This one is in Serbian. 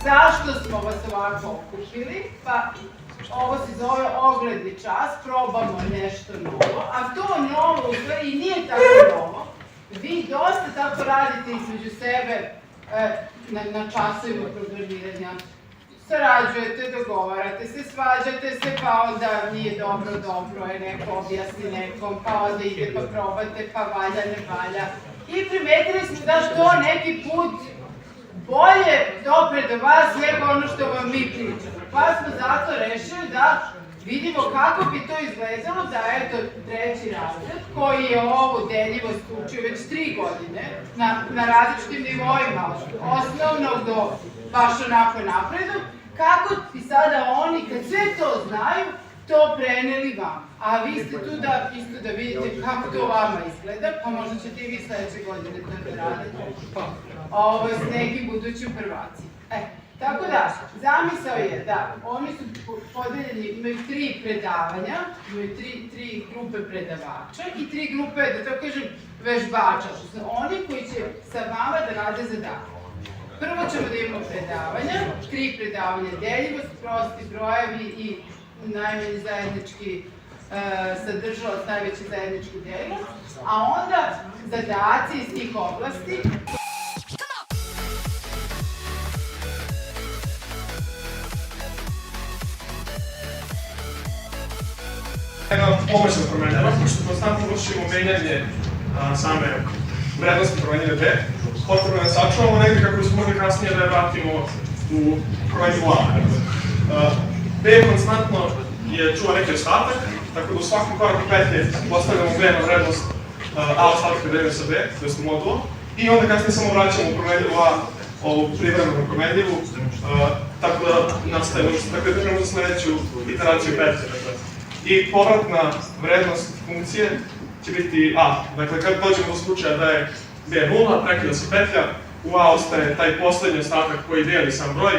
zašto smo vas ovako okupili? Pa ovo se zove ogledni čas, probamo nešto novo, a to novo u stvari i nije tako novo. Vi dosta tako radite između sebe na časovima programiranja. Sarađujete, dogovarate se, svađate se, pa onda nije dobro je neko objasni nekom, pa onda ide pa probate, pa valja, ne valja. I primetili smo da to neki put bolje dopre do vas nego ono što vam mi pričamo. Pa smo zato rešili da vidimo kako bi to izgledalo da, eto, treći razred, koji je ovu deljivost učio već 3 godine, na različitim nivoima, od osnovnog do baš onako napredu, kako bi sada oni, kad sve to znaju, to preneli vam. A vi ste tu da, isto da vidite kako to vama izgleda, pa možda ćete i vi sledeće godine to da radite s nekim budućim prvacima. Tako da, zamisao je da oni su podeljeni, imaju 3 predavanja, imaju 3 grupe predavača i 3 grupe, da tako kažem, vežbača, što su oni koji će sa vama da rade zadatke. Prvo ćemo da imamo predavanja, 3 predavanja, deljivost, prosti brojevi i najmanji zajednički sadržalac, najveći zajednički deljivost, a onda zadaci iz tih oblasti. Jedna pomoćna promenljiva, pošto konstantno vršimo menjanje same vrednosti promenljive B, potrebno je da sačuvamo negdje kako bismo mogli kasnije da je vratimo u promenljivu A. B konstantno čuva neki ostatak, tako da u svakom koraku petlje postavljamo B na vrednost A ostatka delimo sa B, to je modulo, i onda kasnije samo vraćamo u promenljivu A, ovu privremenu promenljivu, tako da nastavimo, tako da pripremamo za sledeću iteraciju petlje. I povratna vrednost funkcije će biti A. Dakle, kad dođemo do slučaja da je B 0, prekida se petlja, u A ostaje taj poslednji ostatak koji deli sam broj,